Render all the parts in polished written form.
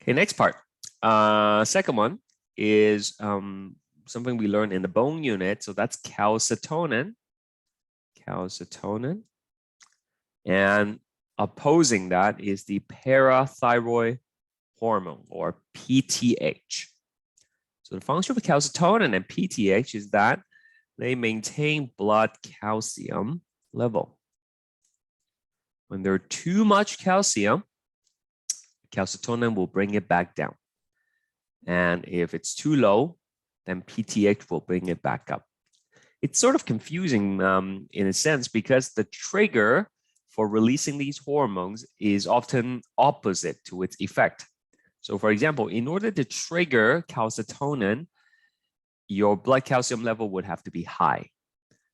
Okay, next part. Second one is something we learned in the bone unit. So that's calcitonin. Calcitonin. And opposing that is the parathyroid hormone, or PTH. So the function of calcitonin and PTH is that they maintain blood calcium level. When there's too much calcium, calcitonin will bring it back down. And if it's too low, then PTH will bring it back up. It's sort of confusing in a sense, because the trigger for releasing these hormones is often opposite to its effect. So for example, in order to trigger calcitonin, your blood calcium level would have to be high.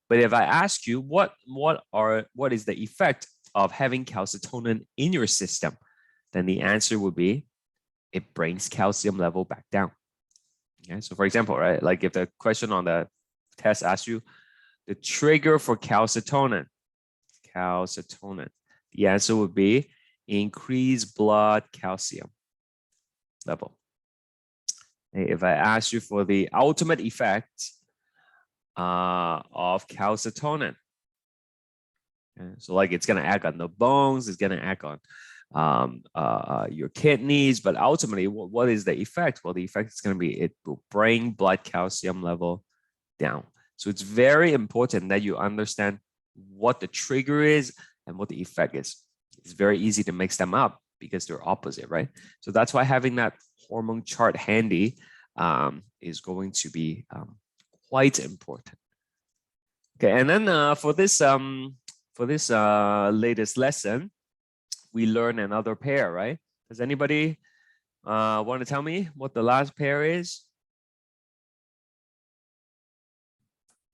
But if I ask you what is the effect of having calcitonin in your system, then the answer would be it brings calcium level back down. Okay, so for example, right, like if the question on the test asks you the trigger for calcitonin, the answer would be increased blood calcium level. If I ask you for the ultimate effect of calcitonin, okay, so like it's going to act on the bones, it's going to act on your kidneys, but ultimately, what is the effect? Well, the effect is going to be it will bring blood calcium level down. So it's very important that you understand what the trigger is and what the effect is. It's very easy to mix them up because they're opposite, right? So that's why having that hormone chart handy is going to be quite important. Okay, and then for this latest lesson, we learn another pair, right? Does anybody want to tell me what the last pair is?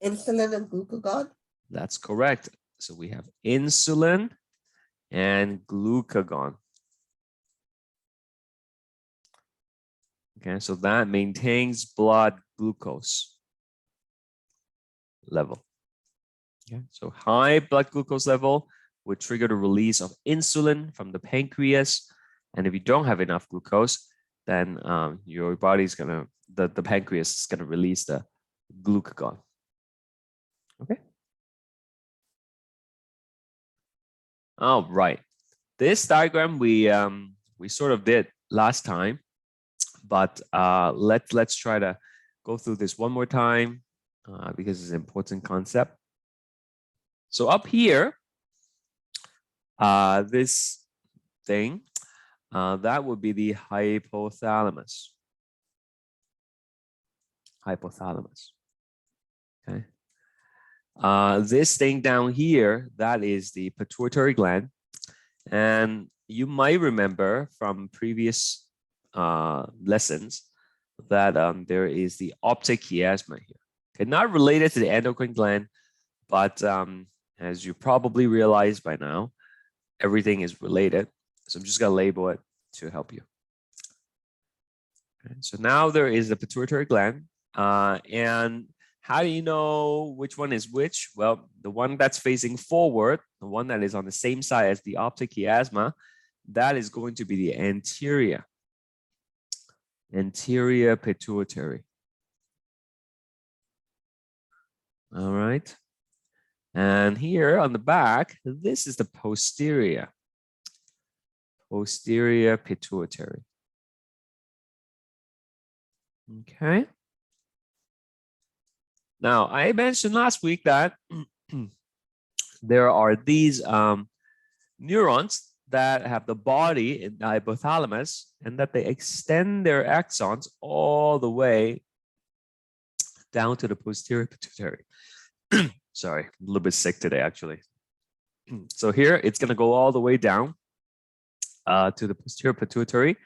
Insulin and glucagon. That's correct. So we have insulin and glucagon. Okay, so that maintains blood glucose level. Okay, so high blood glucose level would trigger the release of insulin from the pancreas. And if you don't have enough glucose, then your body's gonna, the pancreas is gonna release the glucagon. Okay. All right. This diagram we sort of did last time, but let's try to go through this one more time because it's an important concept. So up here, this thing, that would be the hypothalamus. Hypothalamus. Okay. This thing down here, that is the pituitary gland. And you might remember from previous lessons that there is the optic chiasma here. Okay, not related to the endocrine gland, but as you probably realize by now, everything is related. So I'm just going to label it to help you. Okay, so now there is the pituitary gland. And how do you know which one is which? Well, the one that's facing forward, the one that is on the same side as the optic chiasma, that is going to be the anterior pituitary. All right. And here on the back, this is the posterior pituitary. Okay. Now, I mentioned last week that there are these neurons that have the body in the hypothalamus and that they extend their axons all the way down to the posterior pituitary. Sorry, I'm a little bit sick today, actually. So here, it's going to go all the way down to the posterior pituitary.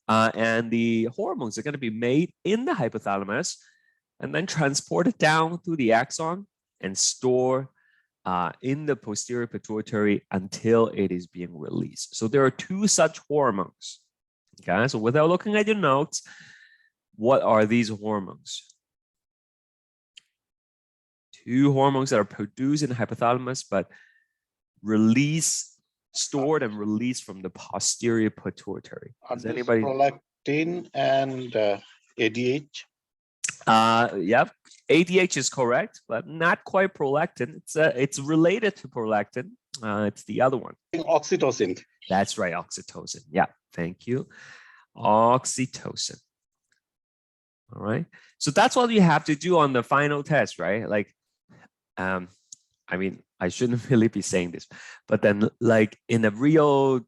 And the hormones are going to be made in the hypothalamus and then transported down through the axon and stored in the posterior pituitary until it is being released. So there are two such hormones. Okay, so without looking at your notes, what are these hormones? Two hormones that are produced in the hypothalamus, but stored and released from the posterior pituitary. Does anybody? and ADH. Yep, ADH is correct, but not quite prolactin. It's related to prolactin. It's the other one. Oxytocin. That's right, oxytocin. Yeah, thank you. Oxytocin. All right. So that's what you have to do on the final test, right? Like, I mean, I shouldn't really be saying this, but then like in a real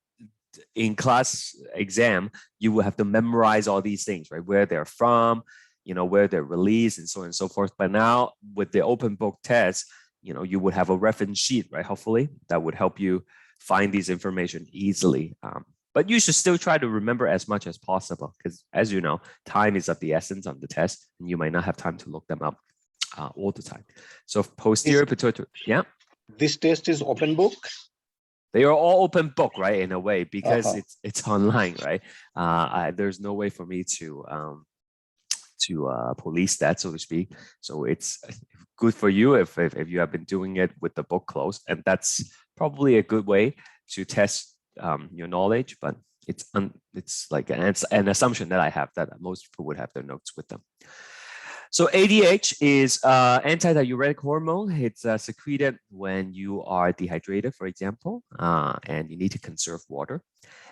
in-class exam, you will have to memorize all these things, right? Where they're from, you know, where they're released and so on and so forth. But now with the open book test, you know, you would have a reference sheet, right? Hopefully that would help you find these information easily. But you should still try to remember as much as possible because, as you know, time is of the essence on the test, and you might not have time to look them up all the time. So posterior pituitary, yeah. This test is open book. They are all open book, right? In a way, because it's online, right? There's no way for me to police that, so to speak. So it's good for you if you have been doing it with the book closed, and that's probably a good way to test your knowledge. But it's like an assumption that I have that most people would have their notes with them. So ADH is antidiuretic hormone. It's secreted when you are dehydrated, for example, and you need to conserve water.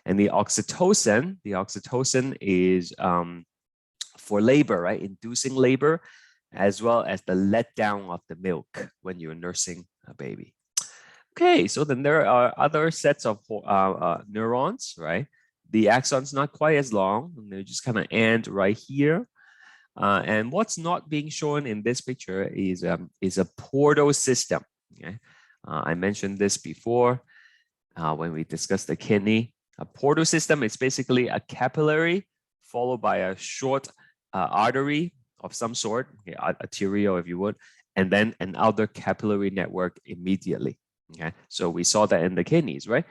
And the oxytocin is for labor, right? Inducing labor, as well as the letdown of the milk when you're nursing a baby. Okay, so then there are other sets of neurons, right? The axon's not quite as long, and they just kind of end right here. And what's not being shown in this picture is a portal system. Okay, I mentioned this before when we discussed the kidney. A portal system is basically a capillary followed by a short artery of some sort, okay, arterial if you would, and then an outer capillary network immediately. Okay, so we saw that in the kidneys, right?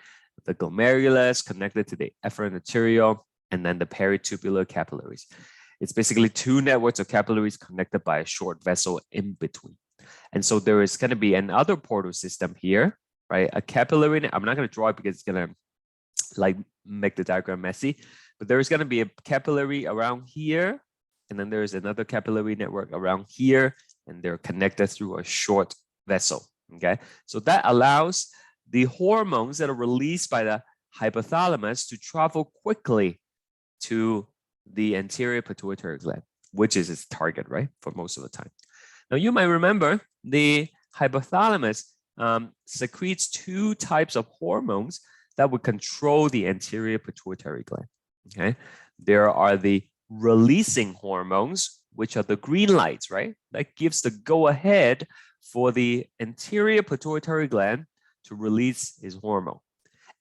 The glomerulus connected to the efferent arteriole, and then the peritubular capillaries. It's basically two networks of capillaries connected by a short vessel in between. And so there is going to be another portal system here, right? A capillary, I'm not going to draw it because it's going to like make the diagram messy, but there is going to be a capillary around here, and then there's another capillary network around here, and they're connected through a short vessel. Okay, so that allows the hormones that are released by the hypothalamus to travel quickly to the anterior pituitary gland, which is its target, right, for most of the time. Now, you might remember the hypothalamus secretes two types of hormones that would control the anterior pituitary gland. Okay, there are the releasing hormones, which are the green lights, right? That gives the go-ahead for the anterior pituitary gland to release its hormone.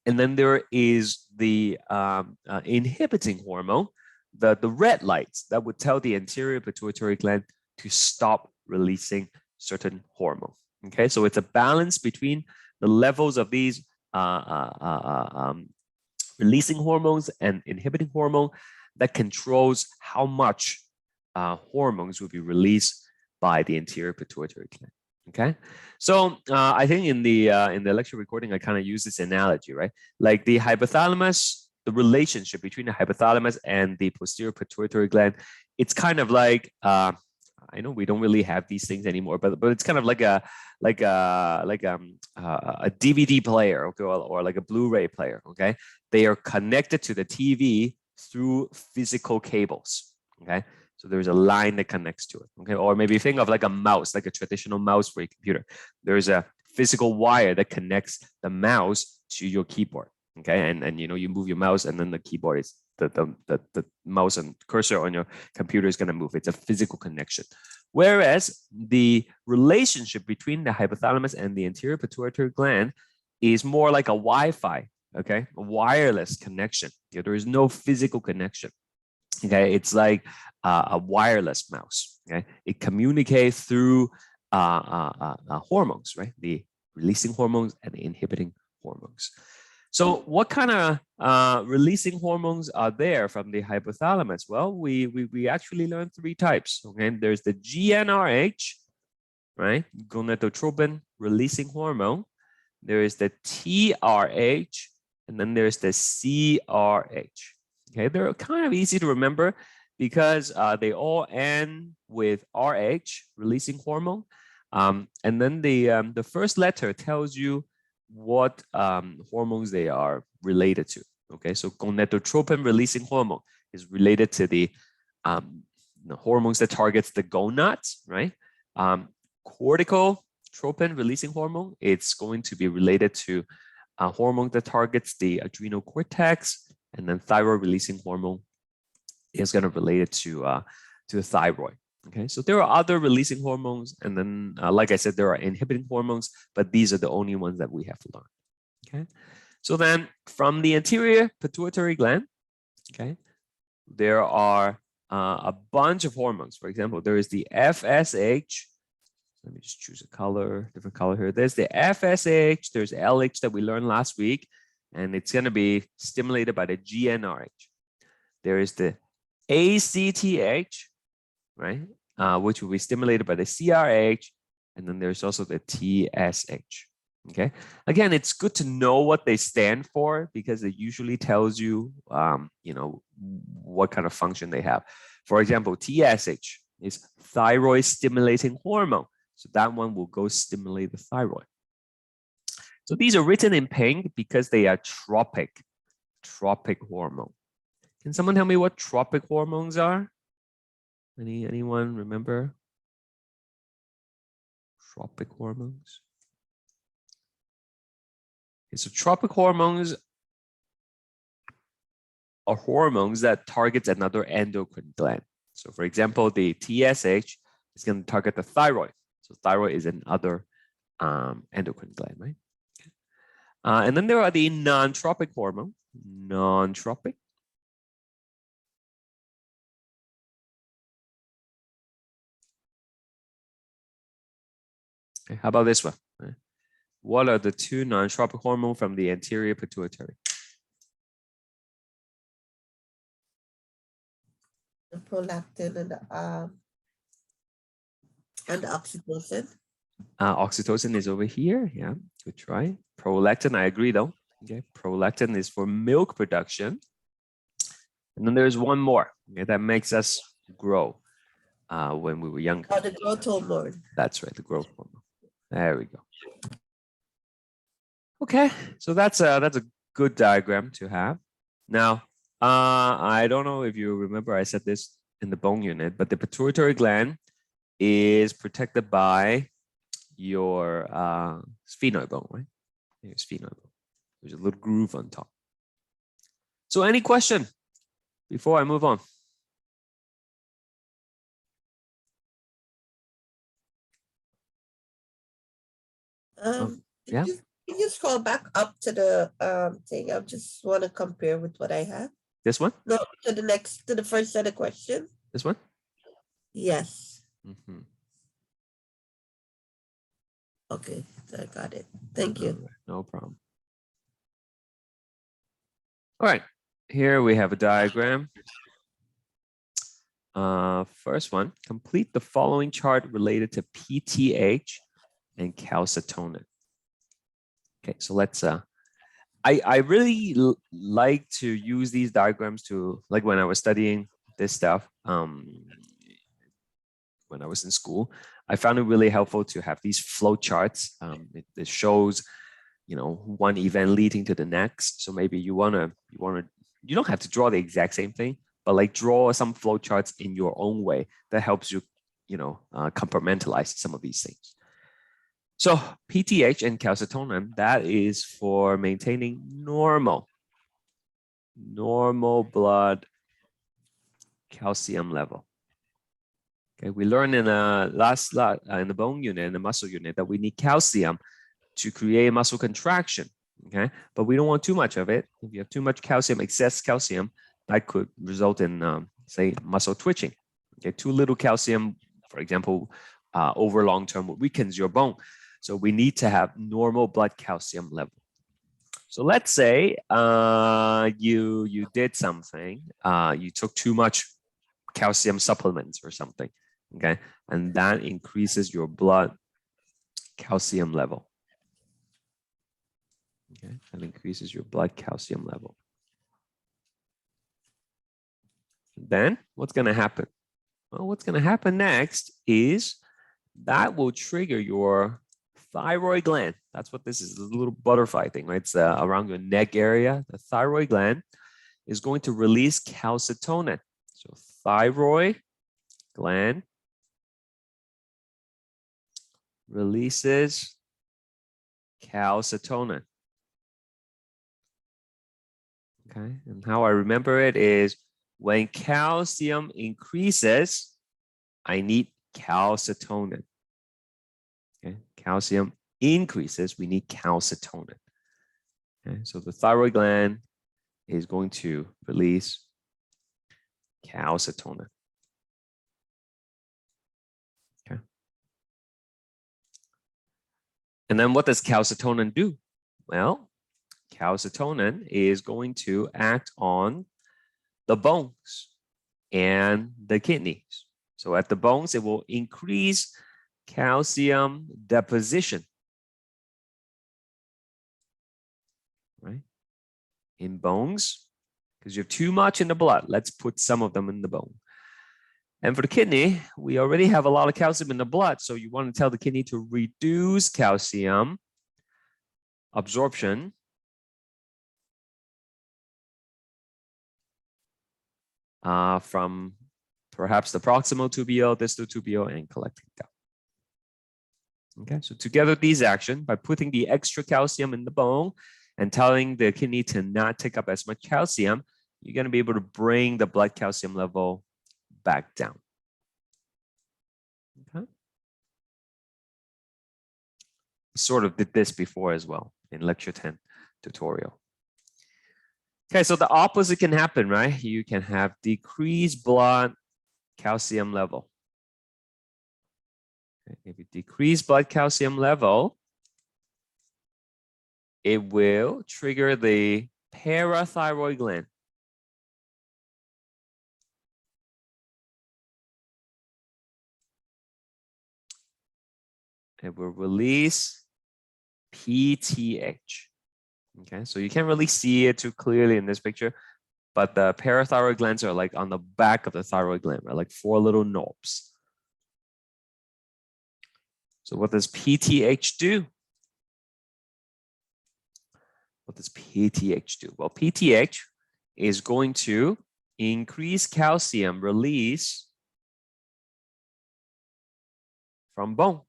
And then there is the inhibiting hormone, the red lights that would tell the anterior pituitary gland to stop releasing certain hormone. Okay, so it's a balance between the levels of these releasing hormones and inhibiting hormone that controls how much hormones will be released by the anterior pituitary gland. Okay, so I think in the lecture recording, I kind of use this analogy, right? Like the hypothalamus, the relationship between the hypothalamus and the posterior pituitary gland, it's kind of like I know we don't really have these things anymore, but it's kind of like a DVD player, okay, or like a Blu-ray player. Okay, they are connected to the TV through physical cables. Okay. So there's a line that connects to it, okay? Or maybe think of like a mouse, like a traditional mouse for your computer. There's a physical wire that connects the mouse to your keyboard, okay? And you know, you move your mouse, and then the keyboard is the mouse and cursor on your computer is going to move. It's a physical connection. Whereas the relationship between the hypothalamus and the anterior pituitary gland is more like a Wi-Fi, okay? A wireless connection. Yeah, there is no physical connection. Okay, it's like a wireless mouse. Okay, it communicates through hormones, right? The releasing hormones and the inhibiting hormones. So, what kind of releasing hormones are there from the hypothalamus? Well, we actually learned three types. Okay, there's the GnRH, right? Gonadotropin releasing hormone. There is the TRH, and then there's the CRH. Okay, they're kind of easy to remember because they all end with RH, releasing hormone. And then the first letter tells you what hormones they are related to. Okay, so gonadotropin releasing hormone is related to the hormones that targets the gonads, right? Corticotropin releasing hormone, it's going to be related to a hormone that targets the adrenal cortex, and then thyroid releasing hormone is going to relate it to the thyroid. Okay, so there are other releasing hormones, and then like I said, there are inhibiting hormones, but these are the only ones that we have to learn. Okay, so then from the anterior pituitary gland, okay, there are a bunch of hormones. For example, there is the FSH. Let me just choose a color, different color here. There's the FSH, there's LH that we learned last week, and it's going to be stimulated by the GnRH. There is the ACTH, right, which will be stimulated by the CRH, and then there's also the TSH. Okay, again, it's good to know what they stand for because it usually tells you, you know, what kind of function they have. For example, TSH is thyroid stimulating hormone. So that one will go stimulate the thyroid. So these are written in pink because they are tropic hormone. Can someone tell me what tropic hormones are? Anyone remember? Tropic hormones. Okay, so tropic hormones are hormones that targets another endocrine gland. So for example, the TSH is going to target the thyroid. So thyroid is another endocrine gland, right? And then there are the non-tropic hormone, non-tropic. Okay, how about this one? What are the two non-tropic hormones from the anterior pituitary? The prolactin and the oxytocin. Oxytocin is over here. Yeah, good try. Prolactin, I agree though. Okay, prolactin is for milk production. And then there's one more, okay, that makes us grow when we were younger. Oh, the growth hormone. That's right, the growth hormone. There we go. Okay, so that's a good diagram to have. Now, I don't know if you remember, I said this in the bone unit, but the pituitary gland is protected by your sphenoid bone, right? Your sphenoid bone. There's a little groove on top. So any question before I move on? Yeah. Can you scroll back up to the thing? I just want to compare with what I have. This one? No, to the first set of questions. This one? Yes. Mm-hmm. Okay, I got it. Thank you. Right, no problem. All right, here we have a diagram. First one, complete the following chart related to PTH and calcitonin. Okay, so let's, I really like to use these diagrams to, like when I was studying this stuff, when I was in school, I found it really helpful to have these flow charts. It shows, you know, one event leading to the next. So maybe you don't have to draw the exact same thing, but like draw some flow charts in your own way that helps you, you know, compartmentalize some of these things. So PTH and calcitonin, that is for maintaining normal blood calcium level. Okay, we learned in in the bone unit, in the muscle unit, that we need calcium to create muscle contraction. Okay, but we don't want too much of it. If you have too much calcium, excess calcium, that could result in, say, muscle twitching. Okay, too little calcium, for example, over long term weakens your bone. So we need to have normal blood calcium level. So let's say you did something, you took too much calcium supplements or something, okay, and that increases your blood calcium level. Okay, that increases your blood calcium level. Then what's going to happen? Well, what's going to happen next is that will trigger your thyroid gland. That's what this is, a little butterfly thing, right? It's around your neck area. The thyroid gland is going to release calcitonin. So thyroid gland releases calcitonin. Okay, and how I remember it is when calcium increases, I need calcitonin. Okay, calcium increases, we need calcitonin. Okay, so the thyroid gland is going to release calcitonin. Okay. And then what does calcitonin do? Well, calcitonin is going to act on the bones and the kidneys. So at the bones, it will increase calcium deposition, right? In bones, because you have too much in the blood, let's put some of them in the bone. And for the kidney, we already have a lot of calcium in the blood, so you want to tell the kidney to reduce calcium absorption from perhaps the proximal tubule, distal tubule, and collecting down. Okay, so together these actions, by putting the extra calcium in the bone and telling the kidney to not take up as much calcium, you're going to be able to bring the blood calcium level back down. Okay. Sort of did this before as well in lecture 10 tutorial. Okay, so the opposite can happen, right? You can have decreased blood calcium level. If you decrease blood calcium level, it will trigger the parathyroid gland. It will release PTH. Okay, so you can't really see it too clearly in this picture, but the parathyroid glands are like on the back of the thyroid gland, right? Like 4 little knobs. So what does PTH do? What does PTH do? Well, PTH is going to increase calcium release from bone.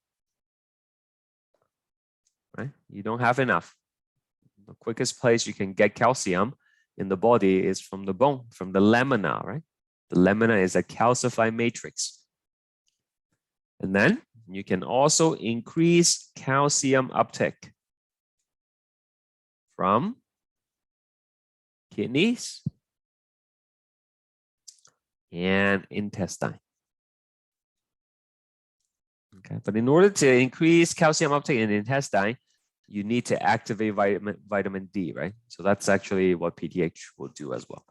Right? You don't have enough. The quickest place you can get calcium in the body is from the bone, from the lamina, right? The lamina is a calcified matrix. And then you can also increase calcium uptake from kidneys and intestine. Okay, but in order to increase calcium uptake in the intestine, you need to activate vitamin D, right? So that's actually what PTH will do as well.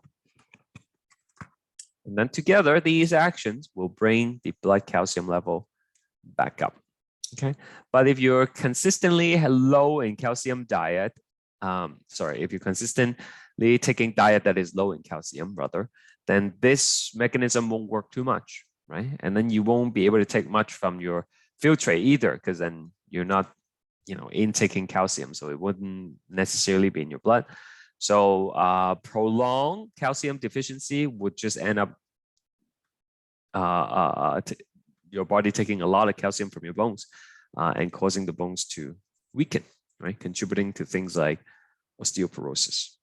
And then together, these actions will bring the blood calcium level back up. Okay, but if you're consistently low in calcium diet, if you're consistently taking diet that is low in calcium, rather, then this mechanism won't work too much, right? And then you won't be able to take much from your filtrate either, because then you're not, intaking calcium, so it wouldn't necessarily be in your blood. So prolonged calcium deficiency would just end up your body taking a lot of calcium from your bones and causing the bones to weaken, right? Contributing to things like osteoporosis.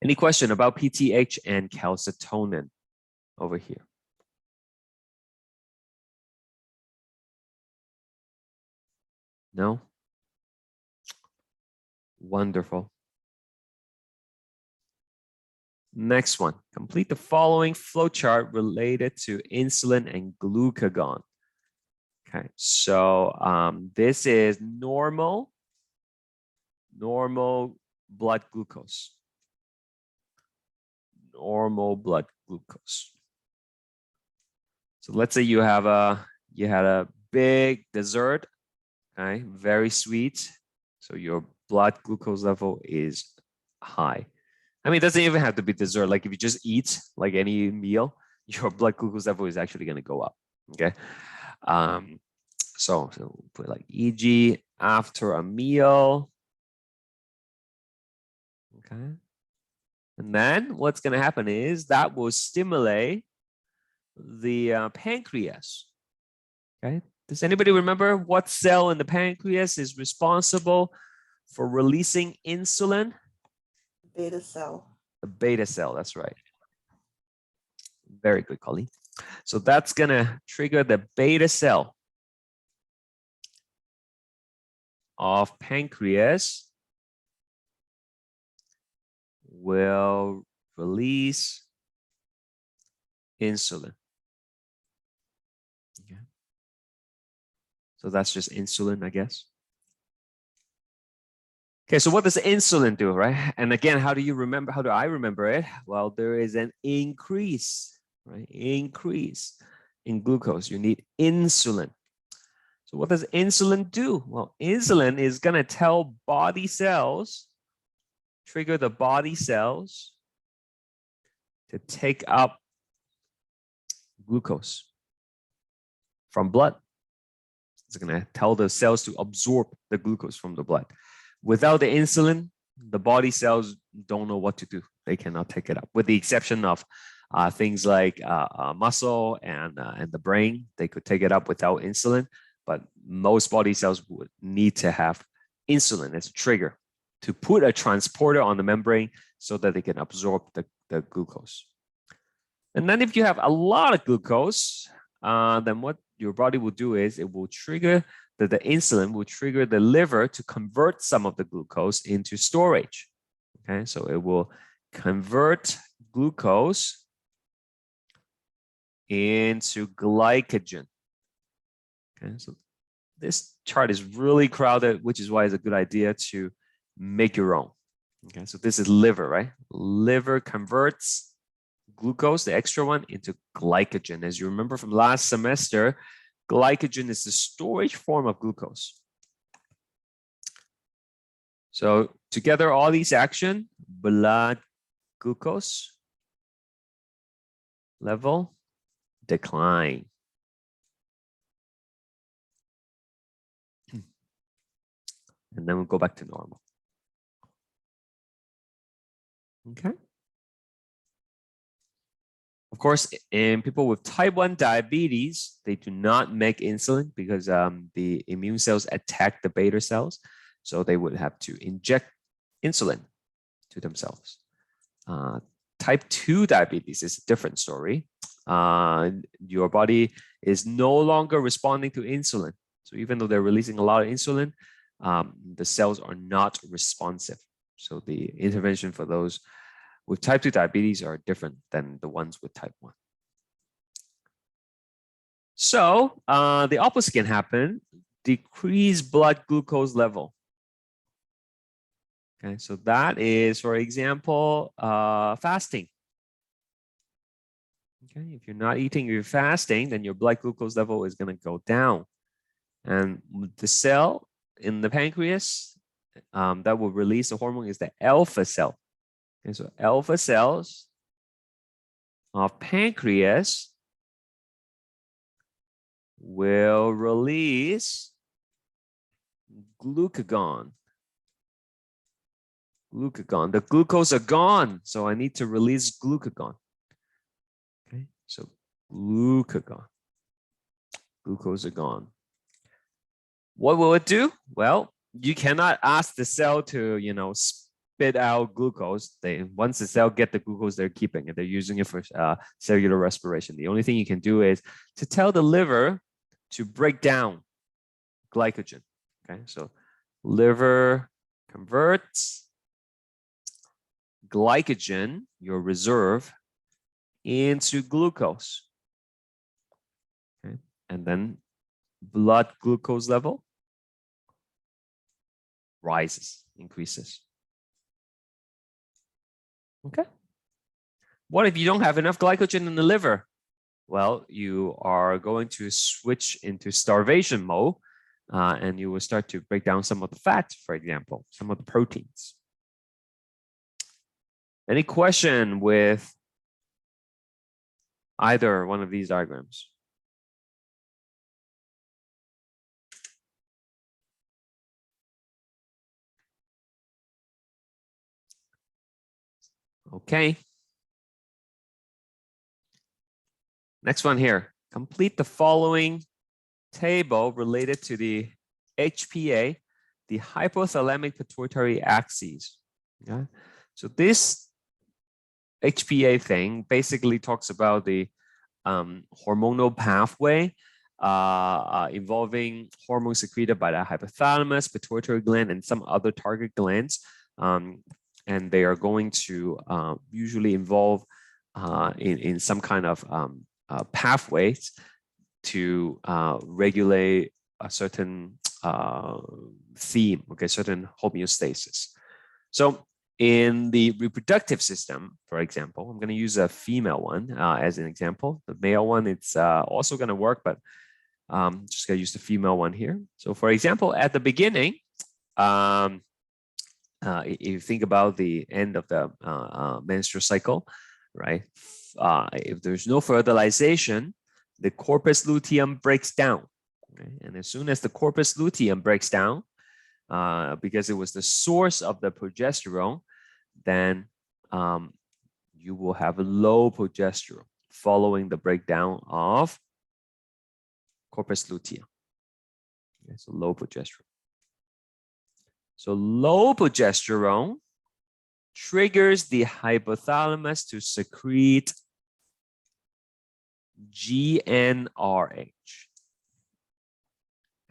Any question about PTH and calcitonin over here? No? Wonderful. Next one, complete the following flowchart related to insulin and glucagon. Okay, so this is normal blood glucose. Normal blood glucose. So let's say you had a big dessert, okay, very sweet. So your blood glucose level is high. I mean, it doesn't even have to be dessert. Like if you just eat like any meal, your blood glucose level is actually going to go up. Okay. So put like e.g. after a meal. Okay. And then what's going to happen is that will stimulate the pancreas. Okay. Does anybody remember what cell in the pancreas is responsible for releasing insulin? Beta cell. The beta cell, that's right. Very good, Colleen. So that's going to trigger the beta cell of pancreas will release insulin. Okay. So that's just insulin, I guess. Okay, so what does insulin do, right? And again, how do I remember it? Well, there is an increase, right? Increase in glucose. You need insulin. So what does insulin do? Well, insulin is going to tell body cells, trigger the body cells to take up glucose from blood. It's going to tell the cells to absorb the glucose from the blood. Without the insulin, the body cells don't know what to do. They cannot take it up, with the exception of things like muscle and the brain. They could take it up without insulin, but most body cells would need to have insulin as a trigger to put a transporter on the membrane so that they can absorb the glucose. And then if you have a lot of glucose, then what your body will do is it will trigger the insulin will trigger the liver to convert some of the glucose into storage. Okay, so it will convert glucose into glycogen. Okay, so this chart is really crowded, which is why it's a good idea to make your own. Okay, so this is liver, right? Liver converts glucose, the extra one, into glycogen. As you remember from last semester, glycogen is the storage form of glucose. So together, all these action, blood glucose level decline. And then we'll go back to normal. Okay. Of course, in people with type 1 diabetes, they do not make insulin because the immune cells attack the beta cells. So they would have to inject insulin to themselves. Type 2 diabetes is a different story. Your body is no longer responding to insulin. So even though they're releasing a lot of insulin, the cells are not responsive. So the intervention for those with type 2 diabetes are different than the ones with type 1. So the opposite can happen, decrease blood glucose level. Okay, so that is, for example, fasting. Okay, if you're not eating, you're fasting, then your blood glucose level is going to go down. And the cell in the pancreas that will release the hormone is the alpha cell. Okay, so alpha cells of pancreas will release glucagon. Glucagon. The glucose are gone, so I need to release glucagon. Okay, so glucagon. Glucose are gone. What will it do? Well, you cannot ask the cell to, spit out glucose. Once the cell get the glucose, they're keeping it. They're using it for cellular respiration. The only thing you can do is to tell the liver to break down glycogen. Okay, so liver converts glycogen, your reserve, into glucose. Okay, and then blood glucose level rises, increases. Okay. What if you don't have enough glycogen in the liver? Well, you are going to switch into starvation mode and you will start to break down some of the fats, for example, some of the proteins. Any question with either one of these diagrams? Okay. Next one here. Complete the following table related to the HPA, the hypothalamic pituitary axis. Okay. So this HPA thing basically talks about the hormonal pathway involving hormones secreted by the hypothalamus, pituitary gland, and some other target glands. And they are going to usually involve in some kind of pathways to regulate a certain theme, okay, certain homeostasis. So in the reproductive system, for example, I'm going to use a female one as an example. The male one, it's also going to work, but just going to use the female one here. So for example, at the beginning, if you think about the end of the menstrual cycle, right? If there's no fertilization, the corpus luteum breaks down. Okay? And as soon as the corpus luteum breaks down, because it was the source of the progesterone, then you will have a low progesterone following the breakdown of corpus luteum. Okay, so low progesterone. So low progesterone triggers the hypothalamus to secrete GnRH.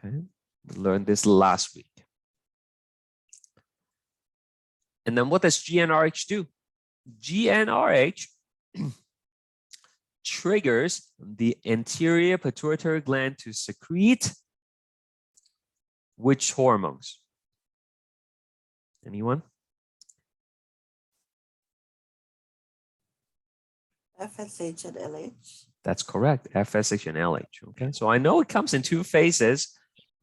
Okay, we learned this last week. And then what does GnRH do? GnRH triggers the anterior pituitary gland to secrete which hormones? Anyone? FSH and LH. That's correct. FSH and LH. Okay, so I know it comes in two phases,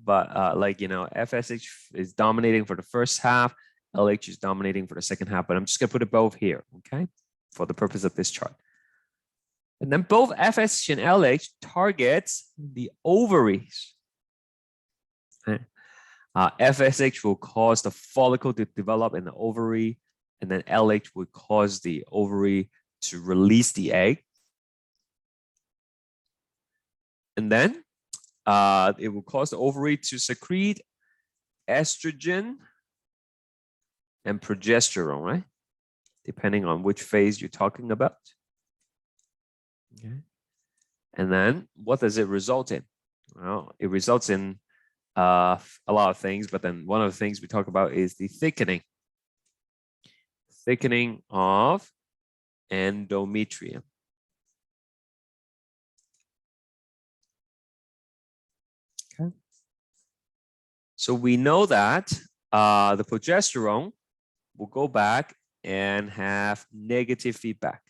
but like, you know, FSH is dominating for the first half, LH is dominating for the second half, but I'm just going to put it both here, okay, for the purpose of this chart. And then both FSH and LH targets the ovaries. Okay. FSH will cause the follicle to develop in the ovary, and then LH will cause the ovary to release the egg. And then it will cause the ovary to secrete estrogen and progesterone, right? Depending on which phase you're talking about. Okay. And then what does it result in? Well, it results in a lot of things, but then one of the things we talk about is the thickening of endometrium. Okay. So we know that the progesterone will go back and have negative feedback.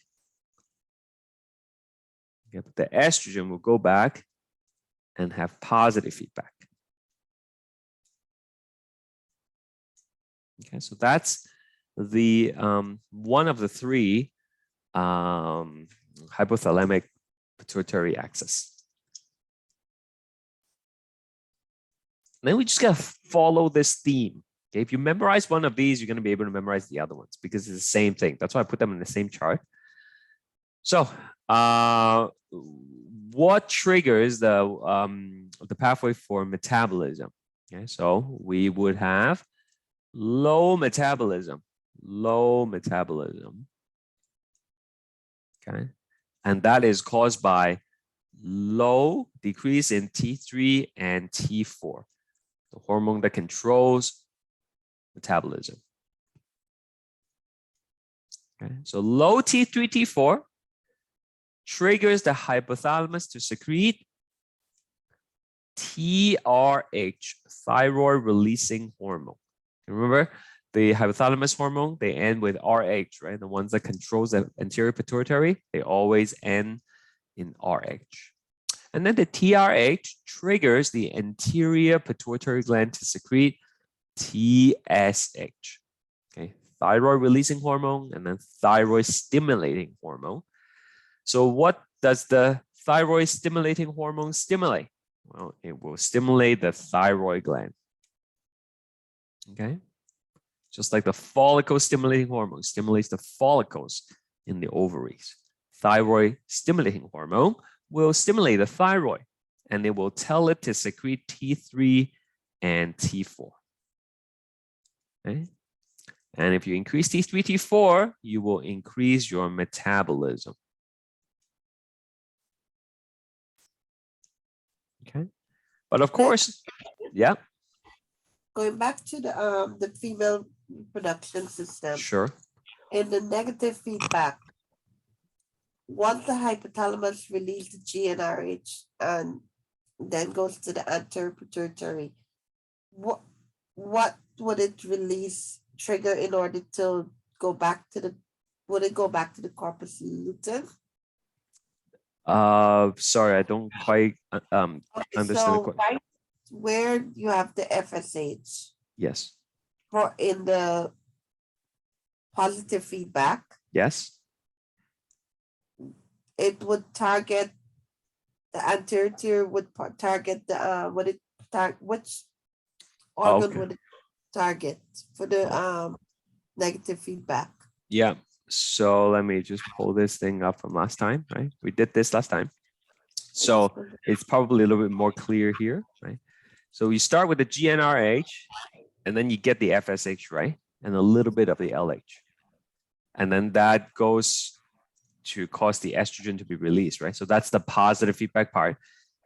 Okay, but the estrogen will go back and have positive feedback. Okay, so that's the one of the three hypothalamic pituitary axis. And then we just gotta follow this theme. Okay, if you memorize one of these, you're gonna be able to memorize the other ones because it's the same thing. That's why I put them in the same chart. So what triggers the pathway for metabolism? Okay, so we would have low metabolism. Okay, and that is caused by low decrease in T3 and T4, the hormone that controls metabolism. Okay, so low T3, T4 triggers the hypothalamus to secrete TRH, thyroid releasing hormone. Remember, the hypothalamus hormone, they end with RH, right? The ones that controls the anterior pituitary, they always end in RH. And then the TRH triggers the anterior pituitary gland to secrete TSH, okay, thyroid releasing hormone and then thyroid stimulating hormone. So what does the thyroid stimulating hormone stimulate? Well, it will stimulate the thyroid gland. Okay. Just like the follicle stimulating hormone stimulates the follicles in the ovaries. Thyroid stimulating hormone will stimulate the thyroid and it will tell it to secrete T3 and T4. Okay. And if you increase T3, T4, you will increase your metabolism. Okay. But of course, yeah. Going back to the female reproduction system. Sure. In the negative feedback, once the hypothalamus releases the GnRH and then goes to the anterior pituitary, what would it release trigger in order to go back to the, would it go back to the corpus luteum? Sorry, I don't quite Okay, understand the so question. right where you have the FSH Yes. for in the positive feedback, Yes. it would target the anterior tier, would target the would it target which organ Okay. would it target for the negative feedback? Yeah. So let me just pull this thing up from last time, right? We did this last time. So it's probably a little bit more clear here, right? So you start with the GnRH and then you get the FSH, right? And a little bit of the LH. And then that goes to cause the estrogen to be released, right? So that's the positive feedback part.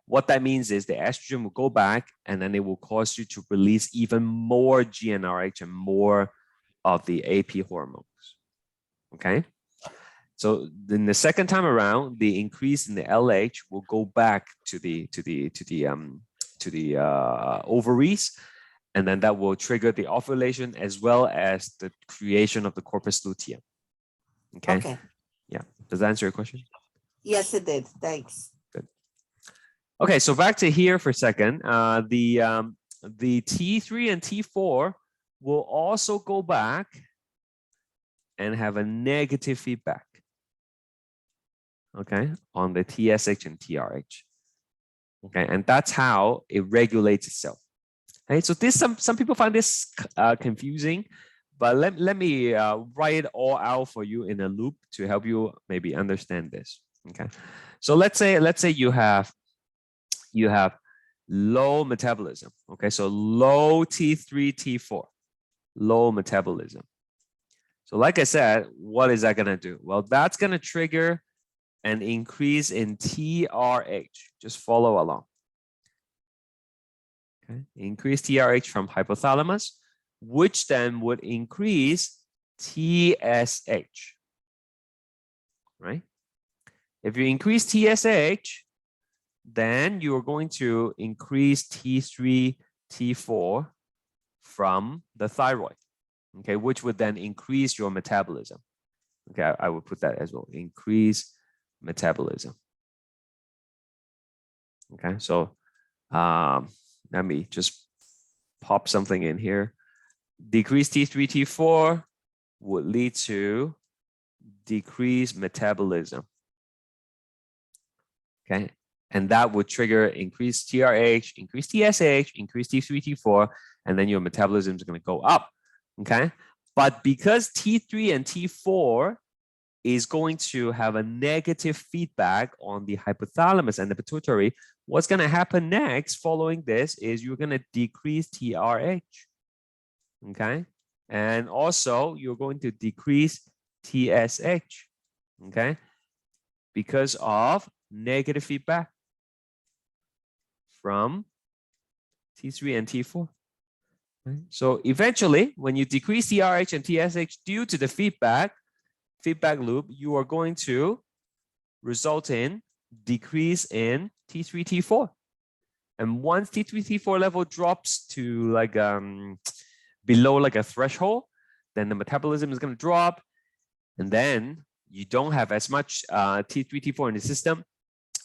What that means is the estrogen will go back and then it will cause you to release even more GnRH and more of the AP hormones. Okay. So then the second time around, the increase in the LH will go back to the ovaries, and then that will trigger the ovulation as well as the creation of the corpus luteum. Okay. Okay. Yeah. Does that answer your question? Yes, it did. Thanks. Good. Okay, so back to here for a second. The T3 and T4 will also go back and have a negative feedback. Okay, on the TSH and TRH. Okay, and that's how it regulates itself. Okay, so this some people find this confusing, but let me write it all out for you in a loop to help you maybe understand this. Okay, so let's say you have low metabolism. Okay, so low T3, T4, low metabolism. So like I said, what is that gonna do? Well, that's gonna trigger an increase in TRH. Just follow along. Okay, increase TRH from hypothalamus, which then would increase TSH. Right? If you increase TSH, then you're going to increase T3, T4 from the thyroid. Okay, which would then increase your metabolism. Okay, I would put that as well. Increase metabolism. Okay, so let me just pop something in here. Decreased T3, T4 would lead to decreased metabolism. Okay, and that would trigger increased TRH, increased TSH, increased T3, T4, and then your metabolism is going to go up. Okay, but because T3 and T4 is going to have a negative feedback on the hypothalamus and the pituitary, what's going to happen next following this is you're going to decrease TRH. Okay. And also you're going to decrease TSH. Okay. Because of negative feedback from T3 and T4. Right? So eventually, when you decrease TRH and TSH due to the feedback loop, you are going to result in decrease in T3, T4. And once T3, T4 level drops to like below like a threshold, then the metabolism is going to drop. And then you don't have as much T3, T4 in the system.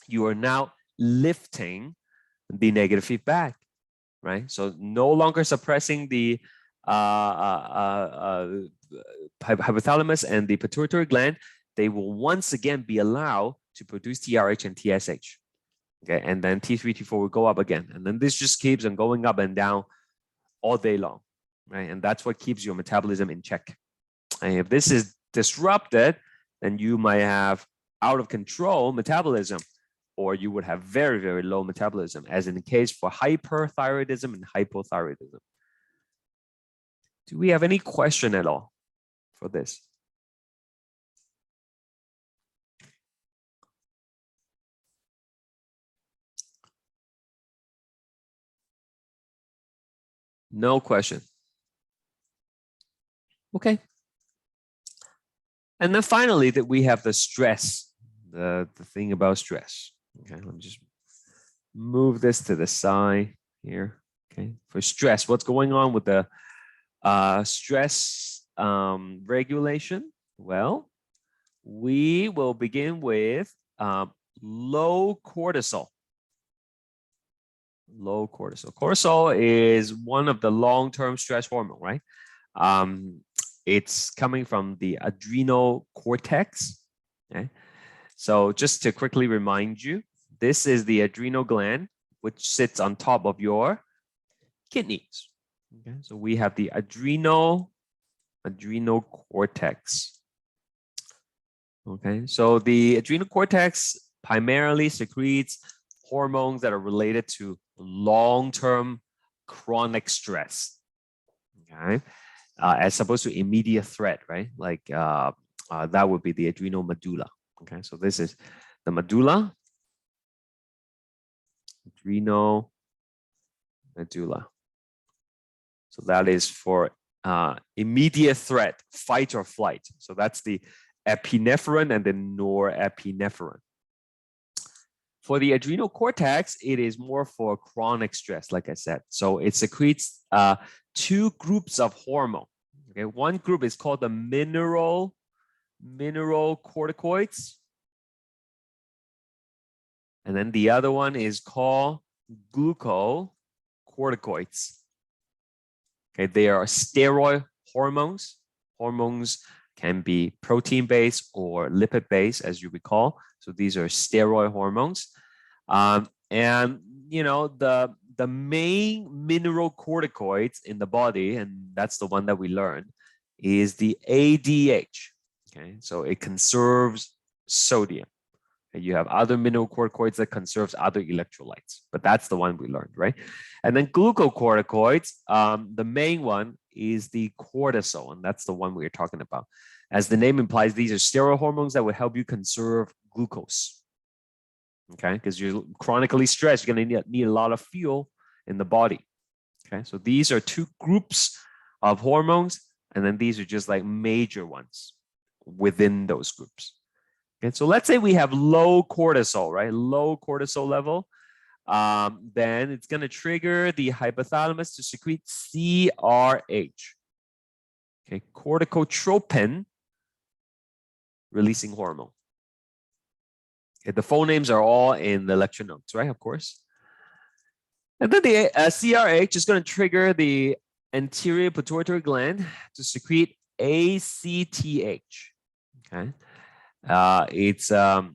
You are now lifting the negative feedback, right? So no longer suppressing the hypothalamus and the pituitary gland, they will once again be allowed to produce TRH and TSH. Okay, and then T3, T4 will go up again. And then this just keeps on going up and down all day long, right? And that's what keeps your metabolism in check. And if this is disrupted, then you might have out of control metabolism, or you would have very, very low metabolism, as in the case for hyperthyroidism and hypothyroidism. Do we have any question at all for this? No question. Okay. And then finally, that we have the stress, the thing about stress. Okay, let me just move this to the side here. Okay, for stress, what's going on with the stress regulation? Well, we will begin with low cortisol. Low cortisol. Cortisol is one of the long-term stress hormone, right? It's coming from the adrenal cortex. Okay, so just to quickly remind you, this is the adrenal gland, which sits on top of your kidneys. Okay, so we have the adrenal cortex. Okay, so the adrenal cortex primarily secretes hormones that are related to long-term chronic stress. Okay, as opposed to immediate threat, right? Like that would be the adrenal medulla. Okay, so this is the medulla, adrenal medulla. So that is for immediate threat, fight or flight. So that's the epinephrine and the norepinephrine. For the adrenal cortex, it is more for chronic stress, like I said. So it secretes two groups of hormone. Okay, one group is called the mineral corticoids, and then the other one is called glucocorticoids. Okay, they are steroid hormones. Hormones can be protein-based or lipid-based, as you recall. So these are steroid hormones. And you know, the main mineral corticoids in the body, and that's the one that we learned, is the ADH. Okay, so it conserves sodium. And you have other mineral corticoids that conserves other electrolytes, but that's the one we learned, right? And then glucocorticoids, the main one is the cortisol, and that's the one we're talking about. As the name implies, these are steroid hormones that will help you conserve glucose. Okay, because you're chronically stressed, you're going to need a lot of fuel in the body. Okay, so these are two groups of hormones, and then these are just like major ones within those groups. Okay, so let's say we have low cortisol, right? Low cortisol level. Then it's going to trigger the hypothalamus to secrete CRH. Okay, corticotropin releasing hormone. Okay, the full names are all in the lecture notes, right? Of course. And then the CRH is going to trigger the anterior pituitary gland to secrete ACTH. Okay, it's a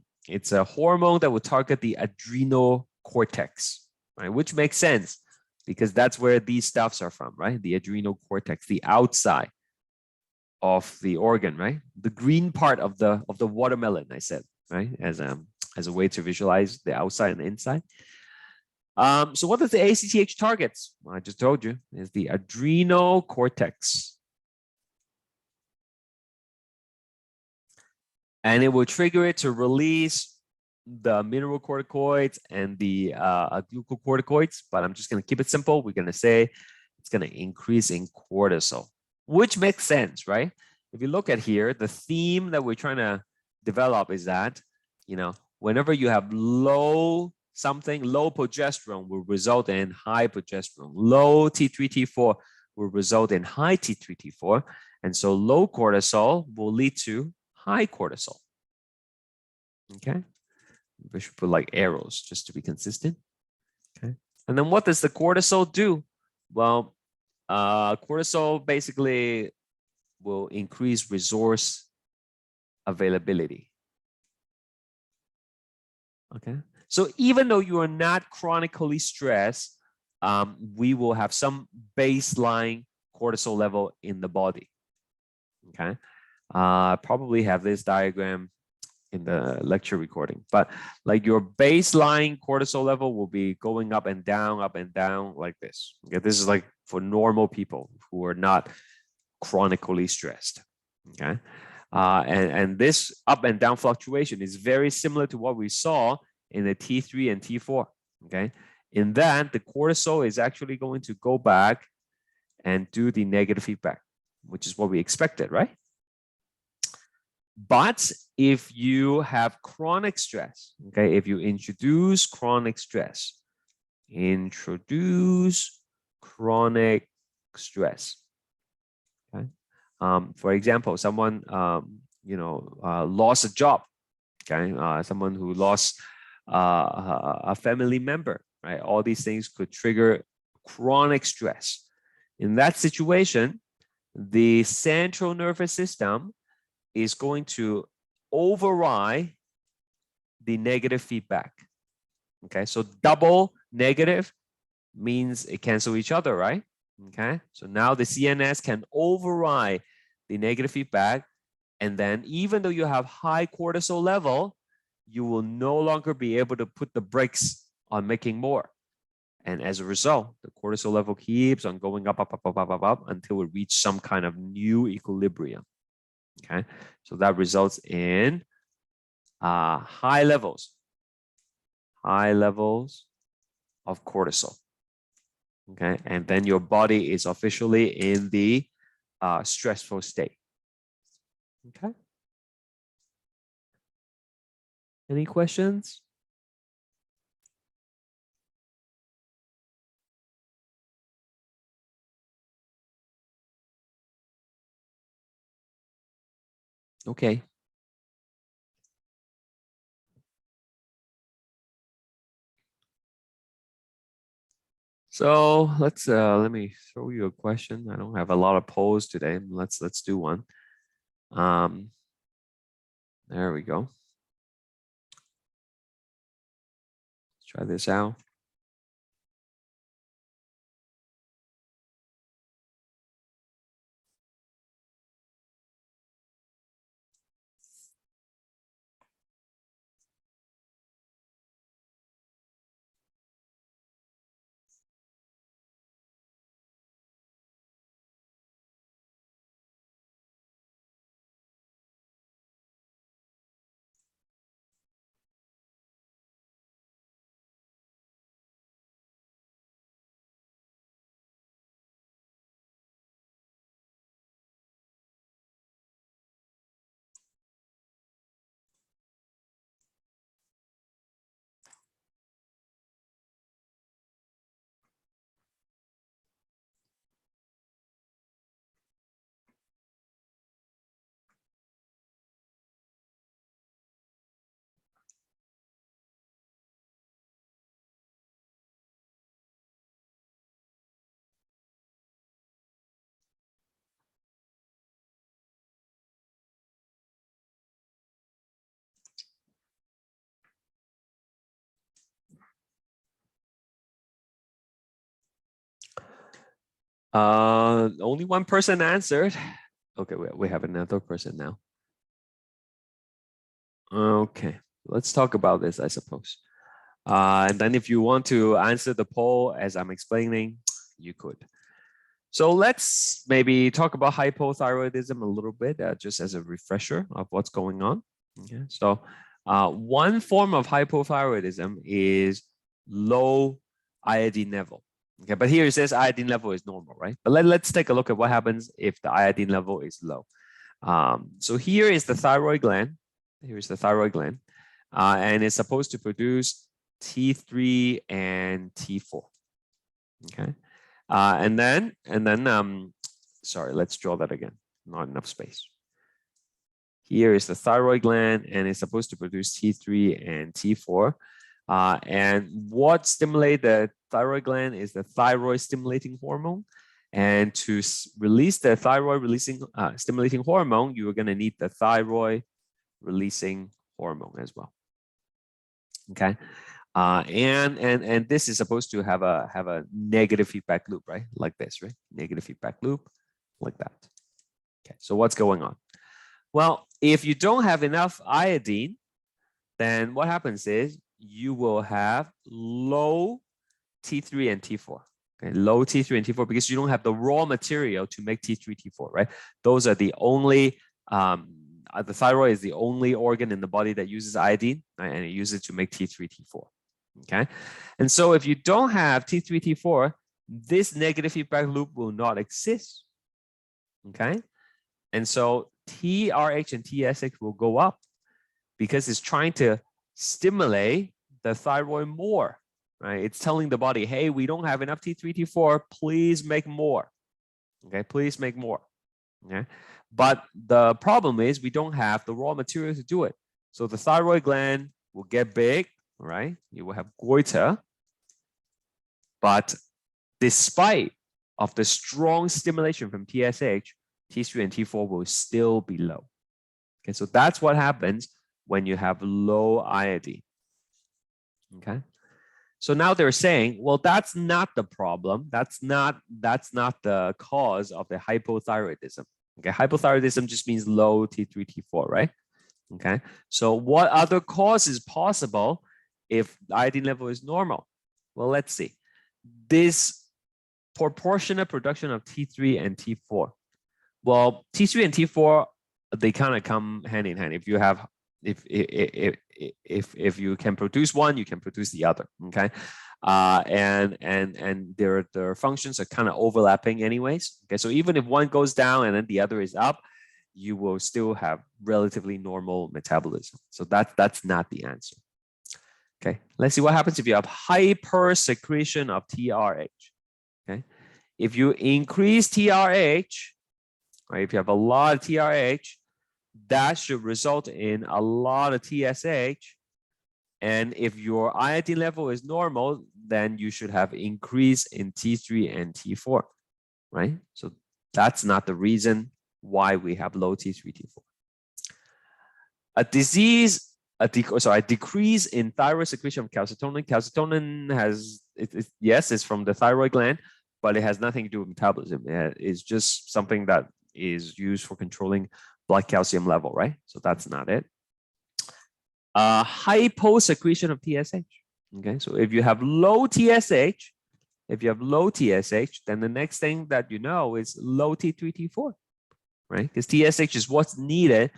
hormone that will target the adrenal cortex, right? Which makes sense because that's where these stuffs are from, right? The adrenal cortex, the outside of the organ, right? The green part of the watermelon, I said, right? As a way to visualize the outside and the inside. So what does the ACTH targets? Well, I just told you, is the adrenal cortex. And it will trigger it to release the mineral corticoids and the glucocorticoids, but I'm just going to keep it simple. We're going to say it's going to increase in cortisol, which makes sense, right? If you look at here, the theme that we're trying to develop is that, you know, whenever you have low progesterone will result in high progesterone. Low T3, T4 will result in high T3, T4. And so low cortisol will lead to high cortisol. Okay. We should put like arrows just to be consistent. Okay. And then what does the cortisol do? Well, cortisol basically will increase resource availability. Okay, so even though you are not chronically stressed, we will have some baseline cortisol level in the body. Okay, probably have this diagram in the lecture recording, but like your baseline cortisol level will be going up and down like this. Okay, this is like for normal people who are not chronically stressed. Okay, and this up and down fluctuation is very similar to what we saw in the T3 and T4. Okay, in that the cortisol is actually going to go back and do the negative feedback, which is what we expected, right? But if you have chronic stress, okay, if you introduce chronic stress, okay. For example, someone lost a job, okay, someone who lost a family member, right? All these things could trigger chronic stress. In that situation, the central nervous system is going to override the negative feedback. Okay, so double negative means it cancels each other, right? Okay, so now the CNS can override the negative feedback, and then even though you have high cortisol level, you will no longer be able to put the brakes on making more. And as a result, the cortisol level keeps on going up until it reaches some kind of new equilibrium. Okay, so that results in high levels of cortisol. Okay, and then your body is officially in the stressful state. Okay. Any questions? Okay. So let's let me throw you a question. I don't have a lot of polls today. Let's do one. There we go. Let's try this out. Only one person answered. Okay, we have another person now. Okay, let's talk about this, I suppose. And then if you want to answer the poll as I'm explaining, you could. So let's maybe talk about hypothyroidism a little bit, just as a refresher of what's going on. Okay, so one form of hypothyroidism is low iodine level. Okay, but here it says iodine level is normal, right? But let's take a look at what happens if the iodine level is low. So here is the thyroid gland. Here is the thyroid gland, and it's supposed to produce T3 and T4. Okay, and then sorry, let's draw that again. Not enough space. Here is the thyroid gland, and it's supposed to produce T3 and T4. And what stimulates the thyroid gland is the thyroid stimulating hormone. And to release the thyroid releasing stimulating hormone, you are going to need the thyroid releasing hormone as well. Okay. And this is supposed to have a negative feedback loop, right? Like this, right? Negative feedback loop, like that. Okay, so what's going on? Well, if you don't have enough iodine, then what happens is you will have low T3 and T4. Okay, low T3 and T4 because you don't have the raw material to make T3, T4, right? Those are the only, the thyroid is the only organ in the body that uses iodine, right? And it uses it to make T3, T4. Okay, and so if you don't have T3, T4, this negative feedback loop will not exist. Okay, and so TRH and TSH will go up because it's trying to stimulate the thyroid more, right? It's telling the body, hey, we don't have enough T3, T4, please make more. Okay, please make more. Okay, but the problem is we don't have the raw material to do it. So the thyroid gland will get big, right? You will have goiter, but despite of the strong stimulation from TSH, T3 and T4 will still be low. Okay, so that's what happens when you have low iodine. Okay, so now they're saying, well, that's not the problem. That's not the cause of the hypothyroidism. Okay, hypothyroidism just means low T3, T4, right? Okay, so what other cause is possible if the iodine level is normal? Well, let's see. This proportionate production of T3 and T4. Well, T3 and T4, they kind of come hand in hand. If you have, if you can produce one, you can produce the other. Okay, and their functions are kind of overlapping anyways. Okay, so even if one goes down and then the other is up, you will still have relatively normal metabolism. So that's not the answer. Okay, let's see what happens if you have hypersecretion of TRH. Okay, if you increase TRH, right, if you have a lot of TRH, that should result in a lot of TSH. And if your iodine level is normal, then you should have increase in T3 and T4, right? So that's not the reason why we have low T3, T4. A decrease in thyroid secretion of calcitonin. Calcitonin has, yes, it's from the thyroid gland, but it has nothing to do with metabolism. It's just something that is used for controlling blood calcium level, right? So that's not it. Hyposecretion of TSH. Okay, so if you have low TSH, then the next thing that you know is low T3, T4, right? Because TSH is what's needed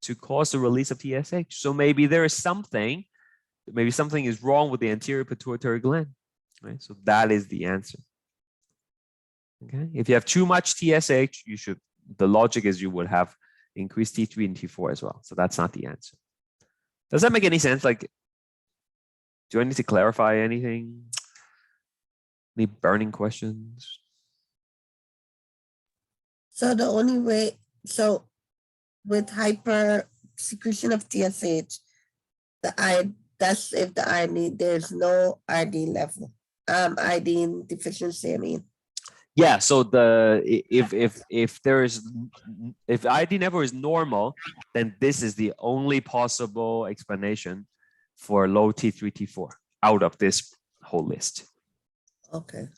to cause the release of TSH. So maybe there is something, maybe something is wrong with the anterior pituitary gland, right? So that is the answer. Okay, if you have too much TSH, the logic is you would have increased T3 and T4 as well. So that's not the answer. Does that make any sense? Like, do I need to clarify anything? Any burning questions? So the only way, so with hyper secretion of TSH, that's if the iodine, there's no iodine level, iodine deficiency, I mean. Yeah, so if iodine level is normal, then this is the only possible explanation for low T3, T4 out of this whole list. Okay.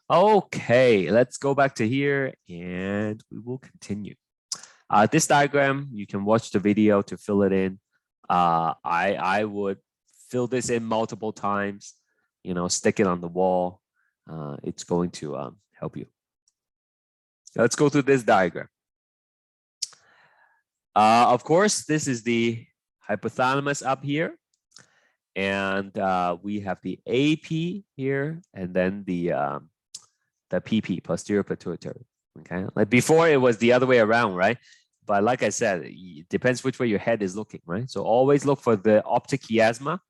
Okay, let's go back to here and we will continue. This diagram, you can watch the video to fill it in. I would fill this in multiple times, you know, stick it on the wall. It's going to help you. Let's go through this diagram. Of course, this is the hypothalamus up here. And we have the AP here and then the PP, posterior pituitary. Okay, like before it was the other way around, right? But like I said, it depends which way your head is looking, right? So always look for the optic chiasma.